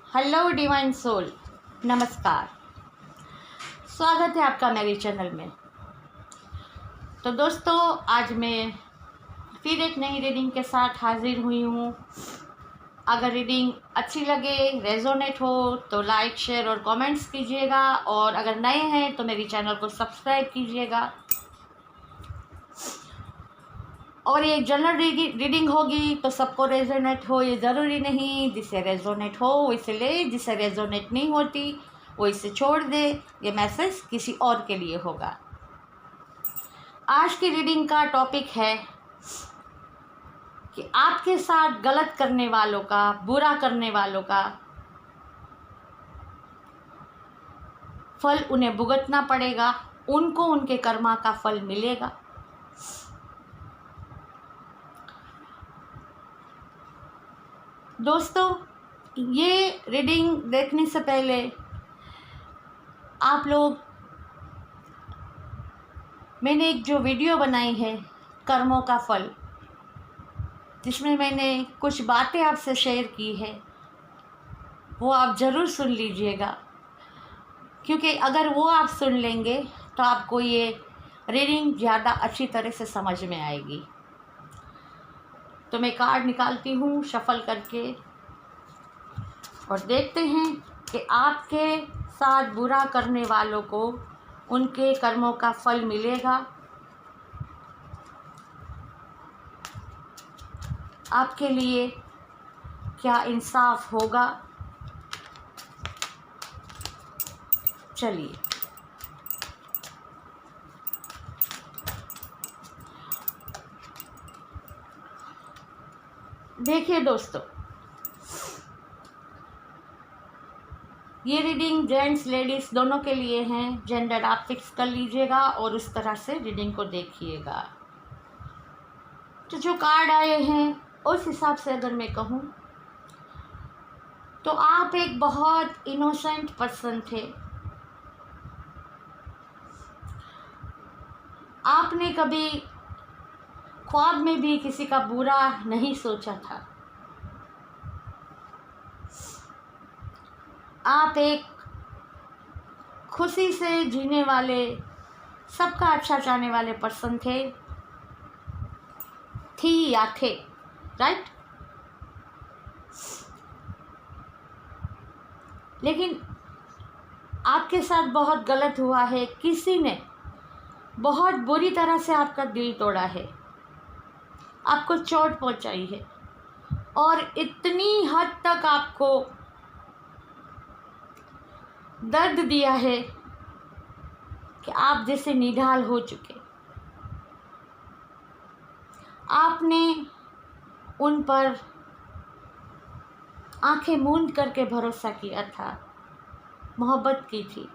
Hello divine soul, नमस्कार। स्वागत है आपका मेरे चैनल में। तो दोस्तों, आज मैं फिर एक नई रीडिंग के साथ हाजिर हुई हूँ। अगर रीडिंग अच्छी लगे, रेजोनेट हो तो लाइक, शेयर और कमेंट्स कीजिएगा, और अगर नए हैं तो मेरी चैनल को सब्सक्राइब कीजिएगा। और ये जनरल रीडिंग होगी तो सबको रेजोनेट हो ये ज़रूरी नहीं। जिसे रेजोनेट हो वो इसे ले, जिसे रेजोनेट नहीं होती वो इसे छोड़ दे। ये मैसेज किसी और के लिए होगा। आज की रीडिंग का टॉपिक है कि आपके साथ गलत करने वालों का, बुरा करने वालों का फल उन्हें भुगतना पड़ेगा। उनको उनके कर्मा का फल मिलेगा। दोस्तों, ये रीडिंग देखने से पहले आप लोग, मैंने एक जो वीडियो बनाई है कर्मों का फल, जिसमें मैंने कुछ बातें आपसे शेयर की है, वो आप ज़रूर सुन लीजिएगा। क्योंकि अगर वो आप सुन लेंगे तो आपको ये रीडिंग ज़्यादा अच्छी तरह से समझ में आएगी। तो मैं कार्ड निकालती हूँ शफल करके, और देखते हैं कि आपके साथ बुरा करने वालों को उनके कर्मों का फल मिलेगा। आपके लिए क्या इंसाफ होगा? चलिए, देखिए दोस्तों, ये रीडिंग जेंट्स लेडीज़ दोनों के लिए हैं। जेंडर आप फिक्स कर लीजिएगा और उस तरह से रीडिंग को देखिएगा। तो जो कार्ड आए हैं उस हिसाब से अगर मैं कहूँ तो आप एक बहुत इनोसेंट पर्सन थे। आपने कभी ख्वाब में भी किसी का बुरा नहीं सोचा था। आप एक खुशी से जीने वाले, सबका अच्छा चाहने वाले पर्सन थे, थी या थे, राइट? लेकिन आपके साथ बहुत गलत हुआ है। किसी ने बहुत बुरी तरह से आपका दिल तोड़ा है, आपको चोट पहुंचाई है, और इतनी हद तक आपको दर्द दिया है कि आप जैसे निढाल हो चुके। आपने उन पर आंखें मूंद करके भरोसा किया था, मोहब्बत की थी।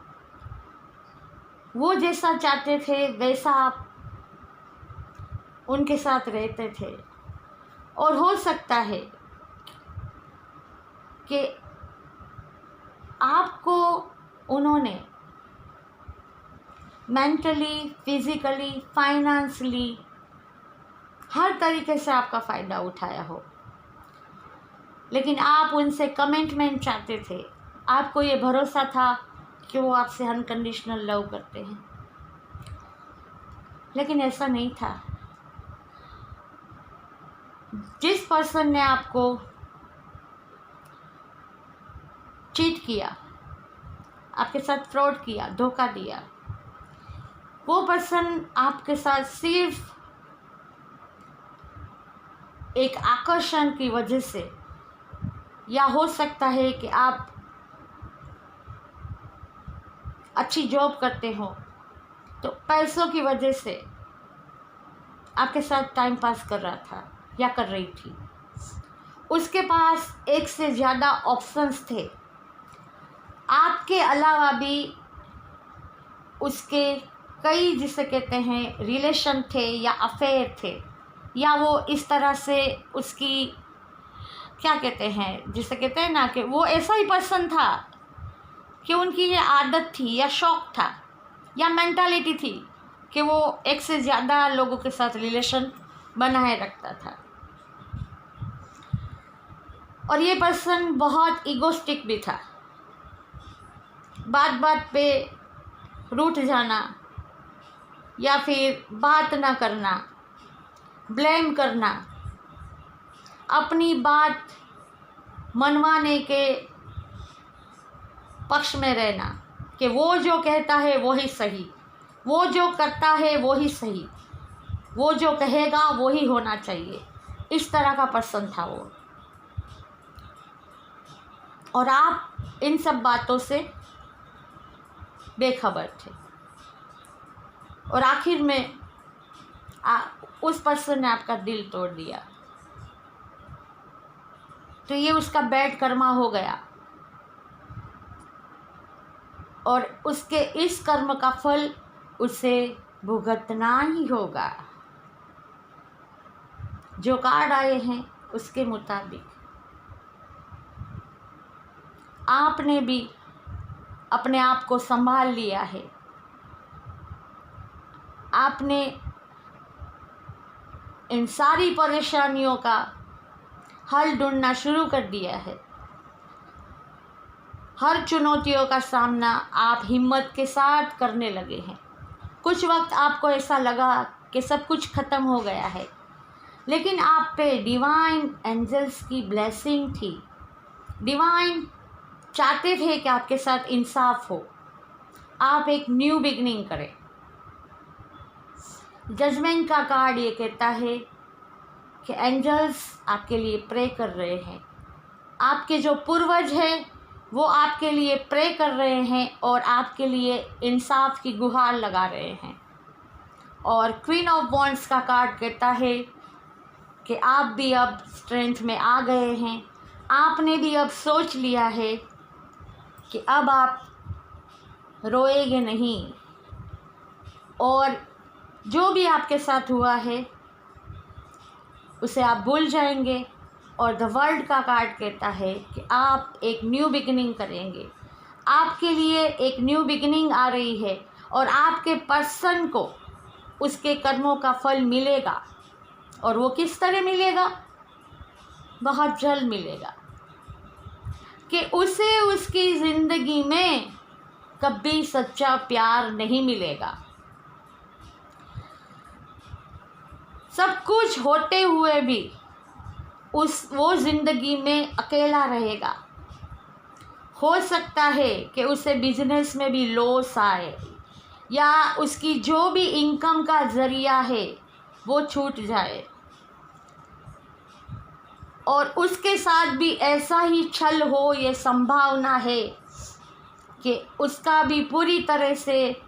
वो जैसा चाहते थे वैसा आप उनके साथ रहते थे। और हो सकता है कि आपको उन्होंने मेंटली, फिजिकली, फाइनेंशियली हर तरीके से आपका फ़ायदा उठाया हो, लेकिन आप उनसे कमिटमेंट चाहते थे। आपको ये भरोसा था कि वो आपसे अनकंडीशनल लव करते हैं, लेकिन ऐसा नहीं था। जिस पर्सन ने आपको चीट किया, आपके साथ फ्रॉड किया, धोखा दिया, वो पर्सन आपके साथ सिर्फ एक आकर्षण की वजह से, या हो सकता है कि आप अच्छी जॉब करते हो तो पैसों की वजह से आपके साथ टाइम पास कर रहा था या कर रही थी। उसके पास एक से ज़्यादा ऑप्शंस थे। आपके अलावा भी उसके कई, जिसे कहते हैं, रिलेशन थे या अफेयर थे, या वो इस तरह से उसकी, क्या कहते हैं, जिसे कहते हैं ना, कि वो ऐसा ही पर्सन था कि उनकी ये आदत थी या शौक था या मेंटालिटी थी कि वो एक से ज़्यादा लोगों के साथ रिलेशन बनाए रखता था। और ये पर्सन बहुत ईगोस्टिक भी था। बात बात पे रूठ जाना या फिर बात ना करना, ब्लेम करना, अपनी बात मनवाने के पक्ष में रहना कि वो जो कहता है वो ही सही, वो जो करता है वो ही सही, वो जो कहेगा वो ही होना चाहिए। इस तरह का पर्सन था वो। और आप इन सब बातों से बेखबर थे। और आखिर में उस पर्सन ने आपका दिल तोड़ दिया, तो ये उसका बैड कर्मा हो गया और उसके इस कर्म का फल उसे भुगतना ही होगा। जो कार्ड आए हैं उसके मुताबिक आपने भी अपने आप को संभाल लिया है। आपने इन सारी परेशानियों का हल ढूंढना शुरू कर दिया है। हर चुनौतियों का सामना आप हिम्मत के साथ करने लगे हैं। कुछ वक्त आपको ऐसा लगा कि सब कुछ ख़त्म हो गया है, लेकिन आप पे डिवाइन एंजल्स की ब्लेसिंग थी। डिवाइन चाहते थे कि आपके साथ इंसाफ हो, आप एक न्यू बिगनिंग करें। जजमेंट का कार्ड ये कहता है कि एंजल्स आपके लिए प्रे कर रहे हैं। आपके जो पूर्वज हैं वो आपके लिए प्रे कर रहे हैं और आपके लिए इंसाफ की गुहार लगा रहे हैं। और क्वीन ऑफ वॉन्ड्स का कार्ड कहता है कि आप भी अब स्ट्रेंथ में आ गए हैं। आपने भी अब सोच लिया है कि अब आप रोएंगे नहीं, और जो भी आपके साथ हुआ है उसे आप भूल जाएंगे। और द वर्ल्ड का कार्ड कहता है कि आप एक न्यू बिगिनिंग करेंगे। आपके लिए एक न्यू बिगिनिंग आ रही है और आपके पर्सन को उसके कर्मों का फल मिलेगा। और वो किस तरह मिलेगा? बहुत जल्द मिलेगा कि उसे उसकी ज़िंदगी में कभी सच्चा प्यार नहीं मिलेगा। सब कुछ होते हुए भी वो ज़िंदगी में अकेला रहेगा। हो सकता है कि उसे बिजनेस में भी लॉस आए या उसकी जो भी इनकम का ज़रिया है वो छूट जाए, और उसके साथ भी ऐसा ही छल हो, ये संभावना है कि उसका भी पूरी तरह से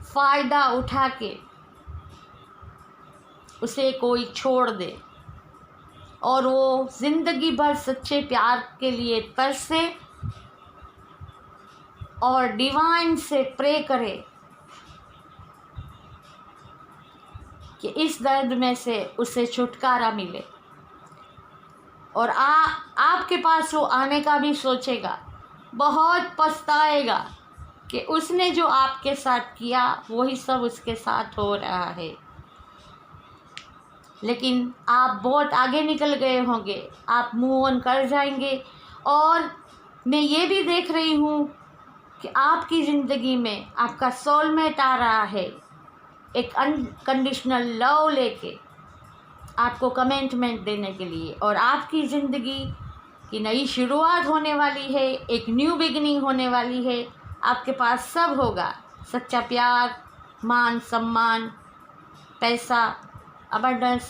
फ़ायदा उठा के उसे कोई छोड़ दे और वो ज़िंदगी भर सच्चे प्यार के लिए तरसे और डिवाइन से प्रे करे कि इस दर्द में से उसे छुटकारा मिले। और आपके पास वो आने का भी सोचेगा, बहुत पछताएगा कि उसने जो आपके साथ किया वही सब उसके साथ हो रहा है। लेकिन आप बहुत आगे निकल गए होंगे, आप मूव ऑन कर जाएंगे। और मैं ये भी देख रही हूँ कि आपकी ज़िंदगी में आपका सोलमेट आ रहा है, एक अनकंडीशनल लव लेके आपको कमिटमेंट देने के लिए। और आपकी ज़िंदगी की नई शुरुआत होने वाली है, एक न्यू बिगिनिंग होने वाली है। आपके पास सब होगा, सच्चा प्यार, मान सम्मान, पैसा, अबंडेंस,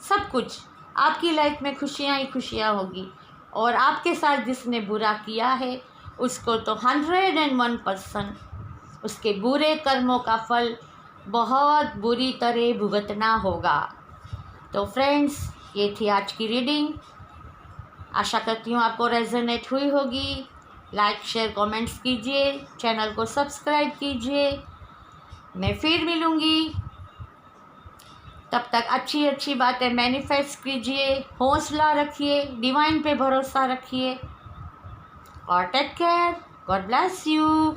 सब कुछ। आपकी लाइफ में खुशियाँ ही खुशियाँ होगी। और आपके साथ जिसने बुरा किया है उसको तो 101% उसके बुरे कर्मों का फल बहुत बुरी तरह भुगतना होगा। तो फ्रेंड्स, ये थी आज की रीडिंग। आशा करती हूँ आपको रेजोनेट हुई होगी। लाइक शेयर कमेंट्स कीजिए, चैनल को सब्सक्राइब कीजिए। मैं फिर मिलूँगी, तब तक अच्छी अच्छी बातें मैनिफेस्ट कीजिए, हौसला रखिए, डिवाइन पे भरोसा रखिए और take care. God bless you.